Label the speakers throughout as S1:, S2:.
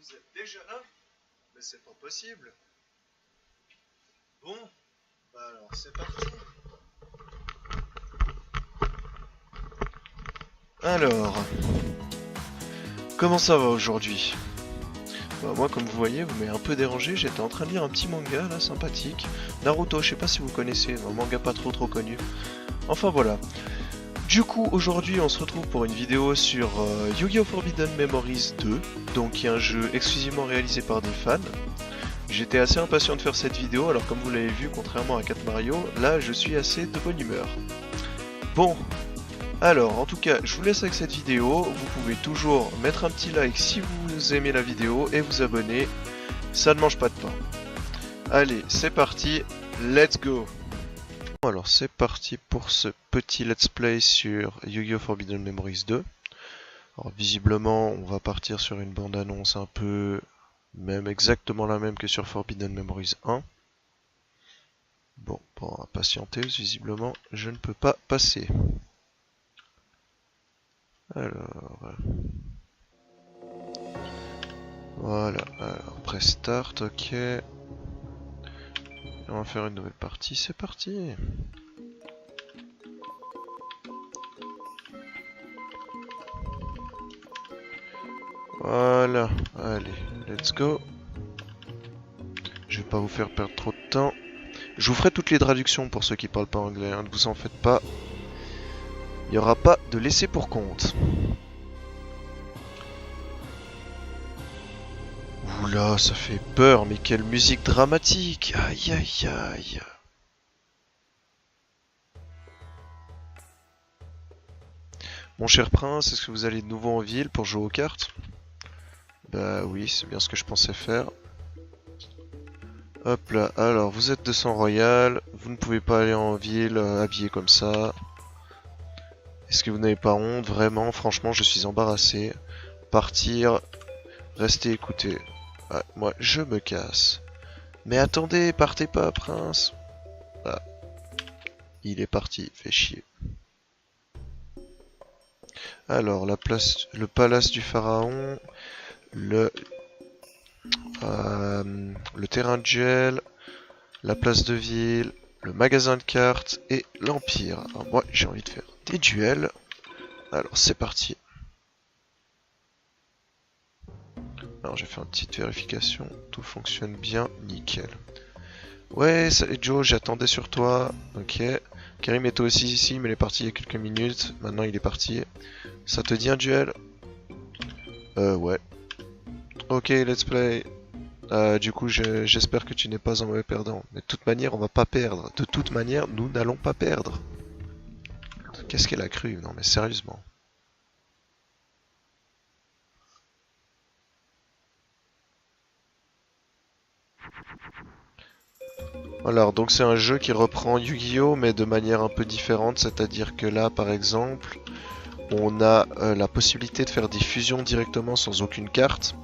S1: vous êtes déjà là? Mais c'est pas possible. Bon, bah alors c'est parti. Alors, comment ça va aujourd'hui? Bah moi comme vous voyez, vous m'avez un peu dérangé, j'étais en train de lire un petit manga là, sympathique. Naruto, je sais pas si vous connaissez, un manga pas trop connu. Enfin voilà. Du coup, aujourd'hui, on se retrouve pour une vidéo sur Yu-Gi-Oh! Forbidden Memories 2, donc qui est un jeu exclusivement réalisé par des fans. J'étais assez impatient de faire cette vidéo, alors comme vous l'avez vu, contrairement à 4 Mario, là je suis assez de bonne humeur. Bon, alors en tout cas, je vous laisse avec cette vidéo. Vous pouvez toujours mettre un petit like si vous aimez la vidéo et vous abonner, ça ne mange pas de pain. Allez, c'est parti, let's go! Alors c'est parti pour ce petit let's play sur Yu-Gi-Oh! Forbidden Memories 2. Alors visiblement on va partir sur une bande-annonce un peu, même exactement la même que sur Forbidden Memories 1. Bon, on va patienter, visiblement je ne peux pas passer. Alors... Voilà, alors press start, ok. On va faire une nouvelle partie, c'est parti. Voilà, allez, let's go. Je vais pas vous faire perdre trop de temps. Je vous ferai toutes les traductions pour ceux qui parlent pas anglais, hein, ne vous en faites pas. Il n'y aura pas de laisser pour compte. Oula, ça fait peur, mais quelle musique dramatique! Aïe aïe aïe! Mon cher prince, est-ce que vous allez de nouveau en ville pour jouer aux cartes? Bah oui, c'est bien ce que je pensais faire. Hop là, alors vous êtes de sang royal, vous ne pouvez pas aller en ville habillé comme ça. Est-ce que vous n'avez pas honte? Vraiment, franchement, je suis embarrassé. Partir, rester écouter. Ah, moi, je me casse. Mais attendez, partez pas, prince. Ah, il est parti, fait chier. Alors, la place, le palace du pharaon, le terrain de duel, la place de ville, le magasin de cartes et l'Empire. Alors moi, j'ai envie de faire des duels. Alors, c'est parti. Alors, j'ai fait une petite vérification. Tout fonctionne bien, nickel. Ouais, salut Joe, j'attendais sur toi. Ok. Karim était aussi ici, mais il est parti il y a quelques minutes. Maintenant, il est parti. Ça te dit un duel? Ouais. Ok, let's play. Du coup, j'espère que tu n'es pas un mauvais perdant. Mais de toute manière, on va pas perdre. De toute manière, nous n'allons pas perdre. Qu'est-ce qu'elle a cru? Non, mais sérieusement. Alors, donc c'est un jeu qui reprend Yu-Gi-Oh! Mais de manière un peu différente. C'est-à-dire que là, par exemple, on a la possibilité de faire des fusions directement sans aucune carte.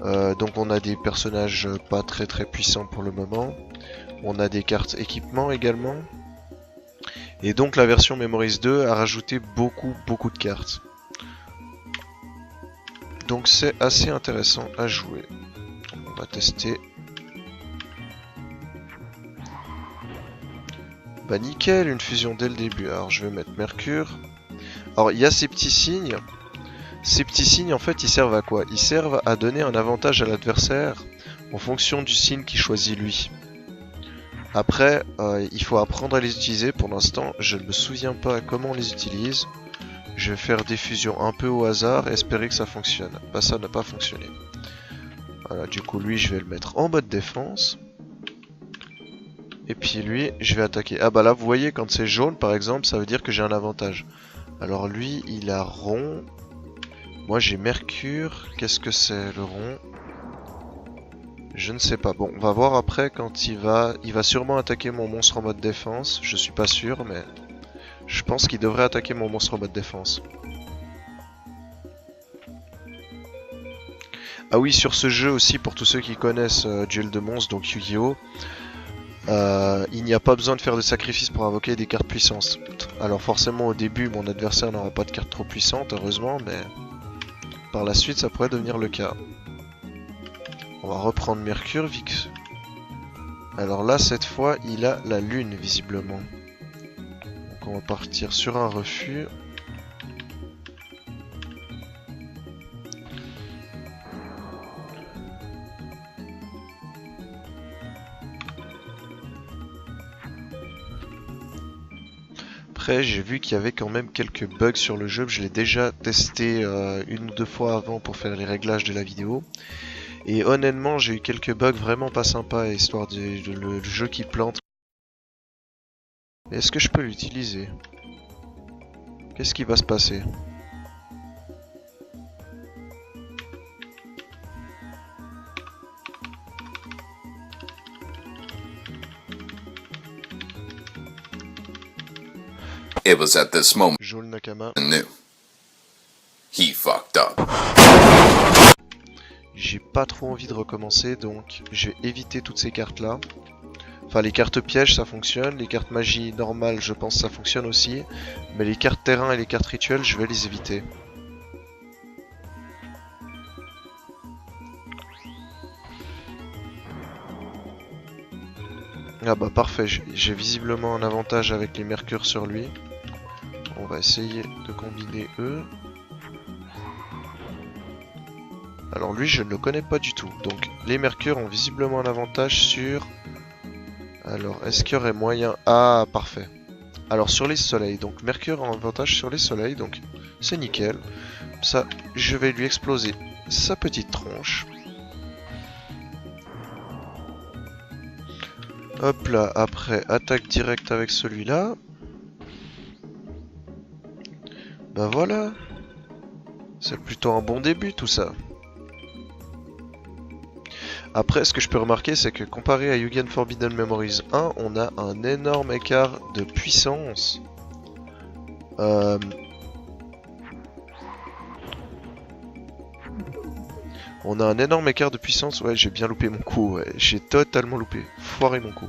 S1: Donc on a des personnages pas très puissants pour le moment. On a des cartes équipement également. Et donc la version Memories 2 a rajouté beaucoup de cartes. Donc c'est assez intéressant à jouer. On va tester. Bah nickel, une fusion dès le début. Alors je vais mettre Mercure. Alors il y a ces petits signes. Ces petits signes en fait ils servent à quoi? Ils servent à donner un avantage à l'adversaire en fonction du signe qu'il choisit lui. Après il faut apprendre à les utiliser. Pour l'instant je ne me souviens pas comment on les utilise. Je vais faire des fusions un peu au hasard et espérer que ça fonctionne. Bah ça n'a pas fonctionné. Voilà, du coup lui je vais le mettre en mode défense. Et puis lui je vais attaquer. Ah bah là vous voyez quand c'est jaune par exemple ça veut dire que j'ai un avantage. Alors lui il a rond. Moi j'ai Mercure. Qu'est-ce que c'est le rond? Je ne sais pas. Bon on va voir après quand il va sûrement attaquer mon monstre en mode défense. Je suis pas sûr mais je pense qu'il devrait attaquer mon monstre en mode défense. Ah oui, sur ce jeu aussi, pour tous ceux qui connaissent Duel de monstres, donc Yu-Gi-Oh! Il n'y a pas besoin de faire de sacrifices pour invoquer des cartes puissantes. Alors forcément au début mon adversaire n'aura pas de cartes trop puissantes, heureusement, mais par la suite ça pourrait devenir le cas. On va reprendre Mercure, Vix. Alors là, cette fois, il a la Lune, visiblement. Donc on va partir sur un refus. Après, j'ai vu qu'il y avait quand même quelques bugs sur le jeu. Je l'ai déjà testé une ou deux fois avant pour faire les réglages de la vidéo. Et honnêtement, j'ai eu quelques bugs vraiment pas sympas, histoire le jeu qui plante. Est-ce que je peux l'utiliser? Qu'est-ce qui va se passer?
S2: It was at this moment
S1: Joel Nakama.
S2: I knew. He fucked up.
S1: J'ai pas trop envie de recommencer, donc je vais éviter toutes ces cartes là. Enfin, les cartes pièges ça fonctionne, les cartes magie normales je pense ça fonctionne aussi, mais les cartes terrain et les cartes rituelles je vais les éviter. Ah bah parfait, j'ai visiblement un avantage avec les mercures sur lui. On va essayer de combiner eux. Alors lui je ne le connais pas du tout, donc les mercures ont visiblement un avantage sur... Alors est-ce qu'il y aurait moyen... Ah parfait. Alors sur les soleils, donc mercure a un avantage sur les soleils, donc c'est nickel. Ça, je vais lui exploser sa petite tronche. Hop là, après attaque directe avec celui-là. Bah voilà. C'est plutôt un bon début tout ça. Après, ce que je peux remarquer, c'est que comparé à Yugen Forbidden Memories 1, on a un énorme écart de puissance. On a un énorme écart de puissance. Ouais, j'ai bien loupé mon coup. Ouais. J'ai totalement loupé. Foiré mon coup.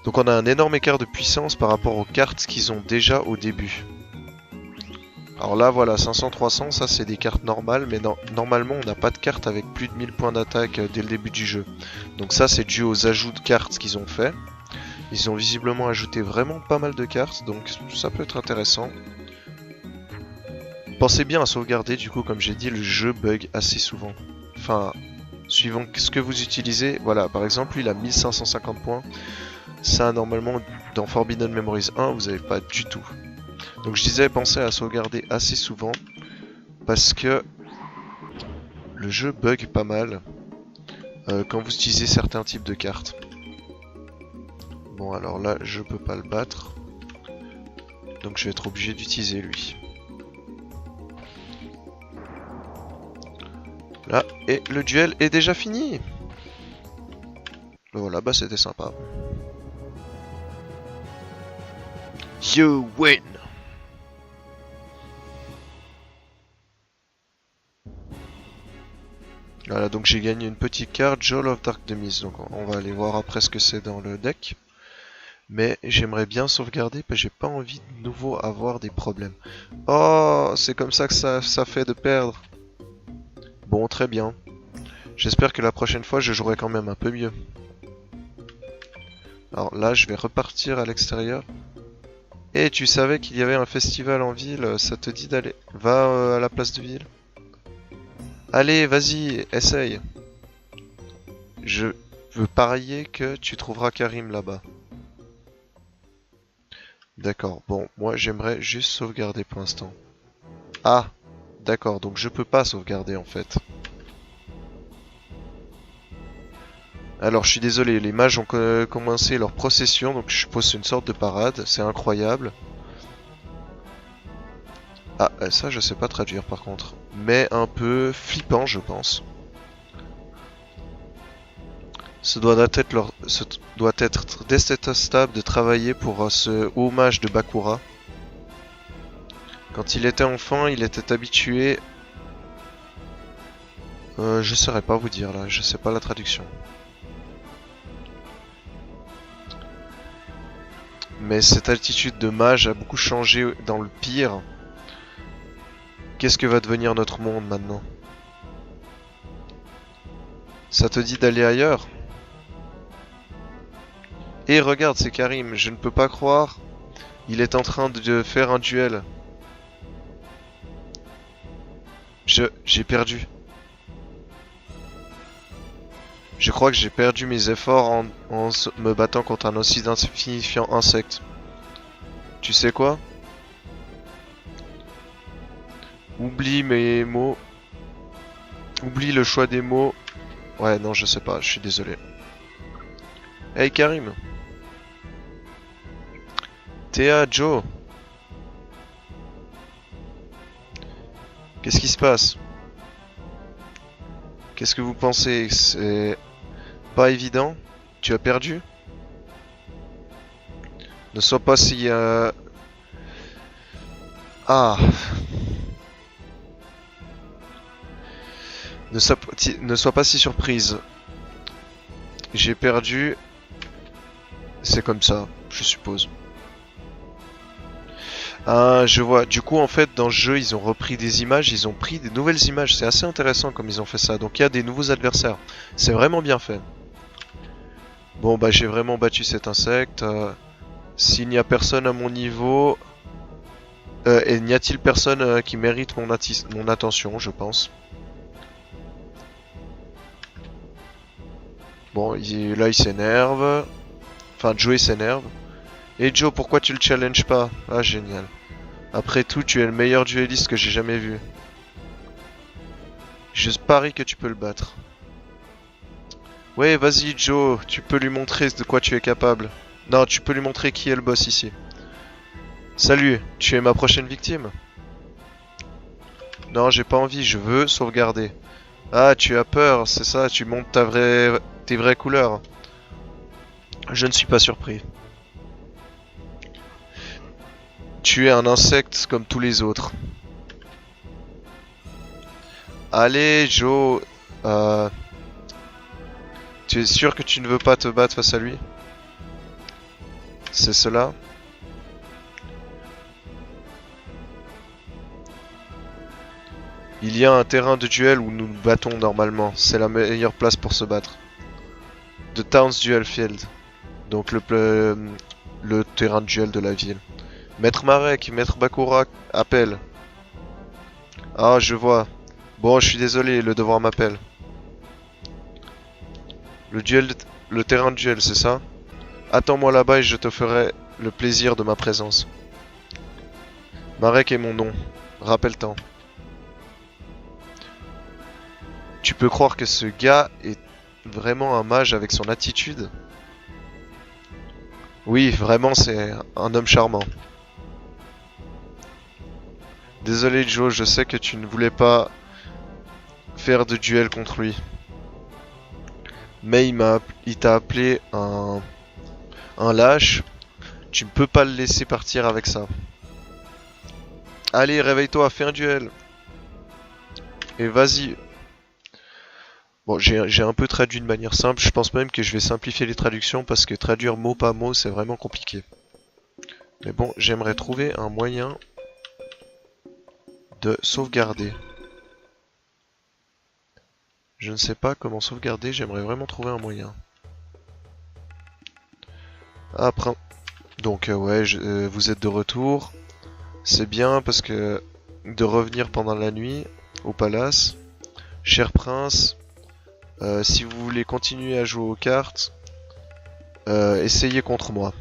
S1: Donc on a un énorme écart de puissance par rapport aux cartes qu'ils ont déjà au début. Alors là voilà, 500-300, ça c'est des cartes normales, mais normalement on n'a pas de cartes avec plus de 1000 points d'attaque dès le début du jeu. Donc ça c'est dû aux ajouts de cartes qu'ils ont fait. Ils ont visiblement ajouté vraiment pas mal de cartes, donc ça peut être intéressant. Pensez bien à sauvegarder, du coup comme j'ai dit, le jeu bug assez souvent. Enfin, suivant ce que vous utilisez, voilà, par exemple lui il a 1550 points. Ça normalement dans Forbidden Memories 1 vous n'avez pas du tout. Donc je disais pensez à sauvegarder assez souvent parce que le jeu bug pas mal quand vous utilisez certains types de cartes. Bon alors là je peux pas le battre, donc je vais être obligé d'utiliser lui. Là, et le duel est déjà fini. Voilà, bah c'était sympa. You win. Voilà, donc j'ai gagné une petite carte, Joel of Dark Demise. Donc on va aller voir après ce que c'est dans le deck. Mais j'aimerais bien sauvegarder parce que j'ai pas envie de nouveau avoir des problèmes. Oh, c'est comme ça que ça fait de perdre. Bon, très bien. J'espère que la prochaine fois je jouerai quand même un peu mieux. Alors là, je vais repartir à l'extérieur. Et tu savais qu'il y avait un festival en ville, ça te dit d'aller... Va à la place de ville. Allez, vas-y, essaye. Je veux parier que tu trouveras Karim là-bas. D'accord, bon, moi j'aimerais juste sauvegarder pour l'instant. Ah, d'accord, donc je peux pas sauvegarder en fait. Alors je suis désolé, les mages ont commencé leur procession, donc je suppose c'est une sorte de parade, c'est incroyable. Ah, ça je sais pas traduire par contre. Mais un peu flippant je pense. Ce doit être détestable de travailler pour ce haut mage de Bakura. Quand il était enfant, il était habitué... je saurais pas vous dire là, je sais pas la traduction. Mais cette attitude de mage a beaucoup changé dans le pire. Qu'est-ce que va devenir notre monde maintenant? Ça te dit d'aller ailleurs? Et regarde, c'est Karim, je ne peux pas croire. Il est en train de faire un duel. J'ai perdu. Je crois que j'ai perdu mes efforts en me battant contre un aussi insignifiant insecte. Tu sais quoi? Oublie mes mots. Oublie le choix des mots. Ouais, non, je sais pas, je suis désolé. Hey Karim. Théa, Joe. Qu'est-ce qui se passe? Qu'est-ce que vous pensez? C'est pas évident? Tu as perdu? Ne sois pas si... Ah. Ne sois pas si surprise. J'ai perdu. C'est comme ça, je suppose. Ah, je vois. Du coup, en fait, dans le jeu, ils ont repris des images, ils ont pris des nouvelles images. C'est assez intéressant comme ils ont fait ça. Donc, il y a des nouveaux adversaires. C'est vraiment bien fait. Bon, bah, j'ai vraiment battu cet insecte. S'il n'y a personne à mon niveau... et n'y a-t-il personne qui mérite mon attention, je pense. Bon, là, il s'énerve. Enfin, Joe s'énerve. Et Joe, pourquoi tu le challenges pas? Ah, génial. Après tout, tu es le meilleur duelliste que j'ai jamais vu. Je parie que tu peux le battre. Ouais, vas-y Joe, tu peux lui montrer de quoi tu es capable. Non, tu peux lui montrer qui est le boss ici. Salut, tu es ma prochaine victime? Non, j'ai pas envie, je veux sauvegarder. Ah, tu as peur, c'est ça, tu montres tes vraies couleurs. Je ne suis pas surpris. Tu es un insecte comme tous les autres. Allez, Joe. Tu es sûr que tu ne veux pas te battre face à lui? C'est cela? Il y a un terrain de duel où nous nous battons normalement. C'est la meilleure place pour se battre. The Town's Duel Field. Donc le terrain de duel de la ville. Maître Marek, Maître Bakura, appelle. Ah, je vois. Bon, je suis désolé, le devoir m'appelle. Le terrain de duel, c'est ça? Attends-moi là-bas et je te ferai le plaisir de ma présence. Marek est mon nom. Rappelle-t'en. Tu peux croire que ce gars est vraiment un mage avec son attitude? Oui, vraiment, c'est un homme charmant. Désolé Joe, je sais que tu ne voulais pas faire de duel contre lui. Mais il t'a appelé un lâche. Tu ne peux pas le laisser partir avec ça. Allez, réveille-toi, fais un duel. Et vas-y. Bon, j'ai un peu traduit de manière simple. Je pense même que je vais simplifier les traductions parce que traduire mot par mot, c'est vraiment compliqué. Mais bon, j'aimerais trouver un moyen de sauvegarder. Je ne sais pas comment sauvegarder, j'aimerais vraiment trouver un moyen. Après, donc ouais, vous êtes de retour. C'est bien parce que de revenir pendant la nuit au palace. Cher prince, si vous voulez continuer à jouer aux cartes, essayez contre moi.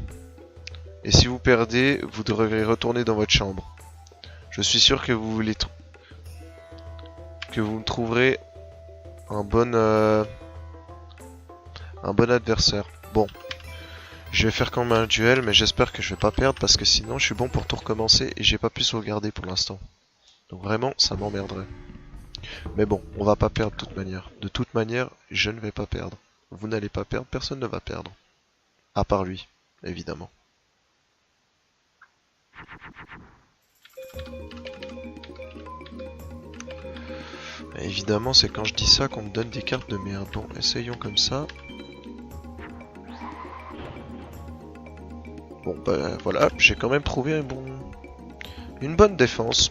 S1: Et si vous perdez, vous devrez retourner dans votre chambre. Je suis sûr que vous me trouverez un bon adversaire. Bon, je vais faire quand même un duel, mais j'espère que je vais pas perdre parce que sinon je suis bon pour tout recommencer et j'ai pas pu sauvegarder pour l'instant. Donc vraiment, ça m'emmerderait. Mais bon, on va pas perdre de toute manière. De toute manière, je ne vais pas perdre. Vous n'allez pas perdre, personne ne va perdre. À part lui, évidemment. Évidemment, c'est quand je dis ça qu'on me donne des cartes de merde. Bon, essayons comme ça. Bon, bah voilà, j'ai quand même trouvé une bonne défense.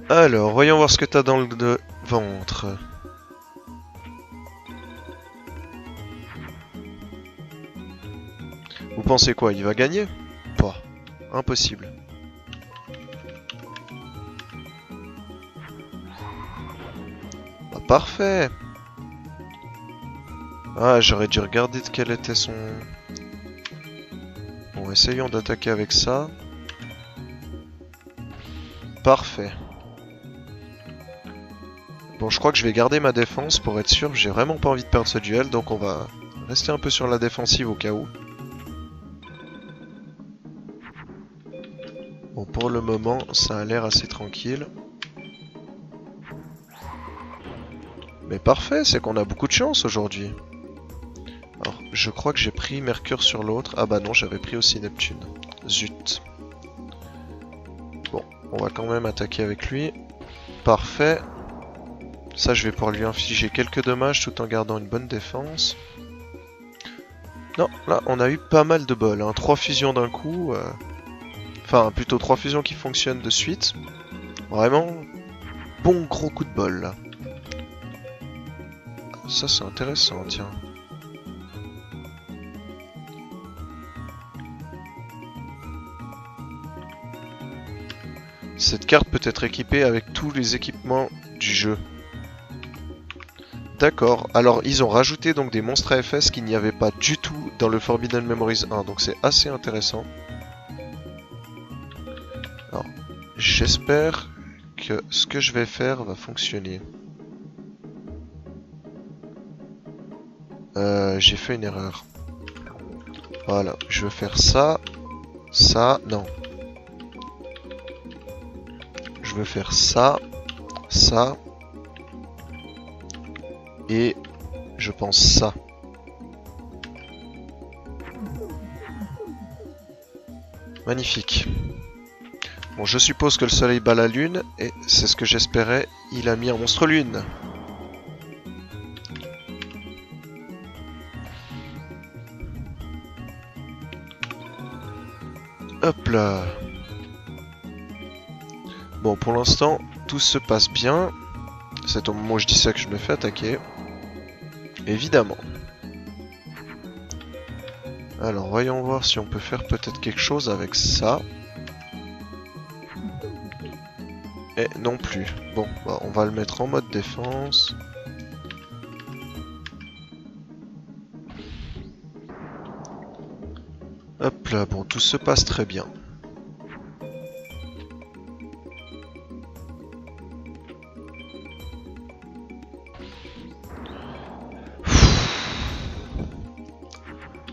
S1: Alors, voyons voir ce que t'as dans le ventre. pensez quoi? Il va gagner? Pas. Impossible. Bah, parfait. Ah, j'aurais dû regarder de quel était son... Bon, essayons d'attaquer avec ça. Parfait. Bon, je crois que je vais garder ma défense pour être sûr. J'ai vraiment pas envie de perdre ce duel, donc on va rester un peu sur la défensive au cas où. Bon, pour le moment, ça a l'air assez tranquille. Mais parfait, c'est qu'on a beaucoup de chance aujourd'hui. Alors, je crois que j'ai pris Mercure sur l'autre. Ah bah non, j'avais pris aussi Neptune. Zut. Bon, on va quand même attaquer avec lui. Parfait. Ça, je vais pouvoir lui infliger quelques dommages tout en gardant une bonne défense. Non, là, on a eu pas mal de bol. Hein. 3 fusions d'un coup. Enfin, plutôt 3 fusions qui fonctionnent de suite. Vraiment, bon gros coup de bol, là. Ça, c'est intéressant, tiens. Cette carte peut être équipée avec tous les équipements du jeu. D'accord, alors ils ont rajouté donc des monstres AFS qu'il n'y avait pas du tout dans le Forbidden Memories 1, donc c'est assez intéressant. Alors, j'espère que ce que je vais faire va fonctionner. J'ai fait une erreur. Voilà, je veux faire ça, non. Je veux faire ça, et je pense ça. Magnifique. Bon, je suppose que le soleil bat la lune, et c'est ce que j'espérais, il a mis un monstre lune. Hop là. Bon, pour l'instant, tout se passe bien. C'est au moment où je dis ça que je me fais attaquer. Évidemment. Alors, voyons voir si on peut faire peut-être quelque chose avec ça. Et non plus. Bon, bah, on va le mettre en mode défense. Hop là, bon, tout se passe très bien.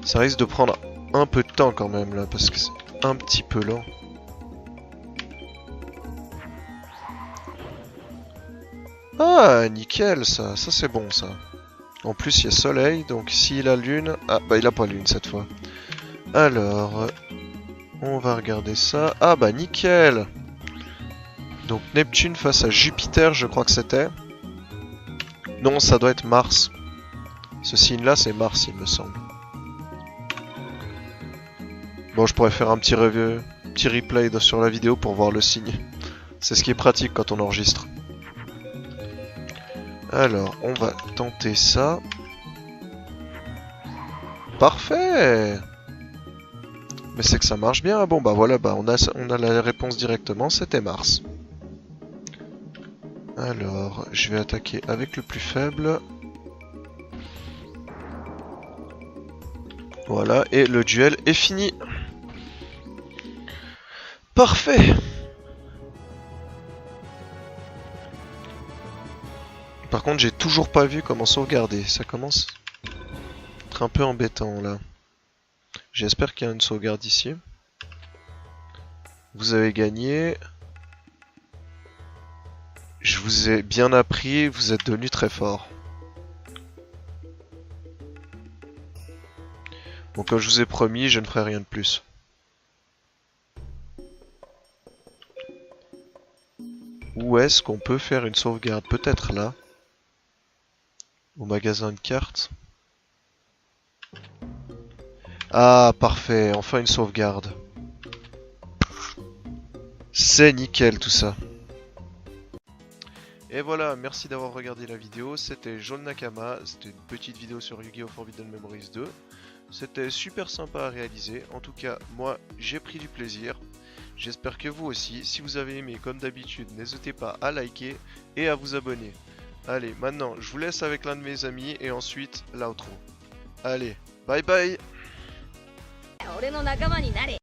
S1: Ça risque de prendre un peu de temps quand même là, parce que c'est un petit peu lent. Ah, nickel ça, ça c'est bon ça. En plus il y a soleil, donc s'il a lune... Ah bah il a pas lune cette fois. Alors, on va regarder ça. Ah bah nickel. Donc Neptune face à Jupiter, je crois que c'était. Non, ça doit être Mars. Ce signe là c'est Mars il me semble. Bon, je pourrais faire un petit replay sur la vidéo pour voir le signe. C'est ce qui est pratique quand on enregistre. Alors, on va tenter ça. Parfait! Mais c'est que ça marche bien. Bon, bah voilà, bah on a la réponse directement, c'était Mars. Alors, je vais attaquer avec le plus faible. Voilà, et le duel est fini. Parfait! Par contre, j'ai toujours pas vu comment sauvegarder. Ça commence à être un peu embêtant là. J'espère qu'il y a une sauvegarde ici. Vous avez gagné. Je vous ai bien appris, vous êtes devenu très fort. Bon, comme je vous ai promis, je ne ferai rien de plus. Où est-ce qu'on peut faire une sauvegarde? Peut-être là. Au magasin de cartes. Ah, parfait. Enfin une sauvegarde. C'est nickel tout ça. Et voilà, merci d'avoir regardé la vidéo. C'était Jaune Nakama. C'était une petite vidéo sur Yu-Gi-Oh! Forbidden Memories 2. C'était super sympa à réaliser. En tout cas, moi, j'ai pris du plaisir. J'espère que vous aussi. Si vous avez aimé, comme d'habitude, n'hésitez pas à liker et à vous abonner. Allez, maintenant, je vous laisse avec l'un de mes amis et ensuite l'outro. Allez, bye bye!
S3: 俺の仲間になれ。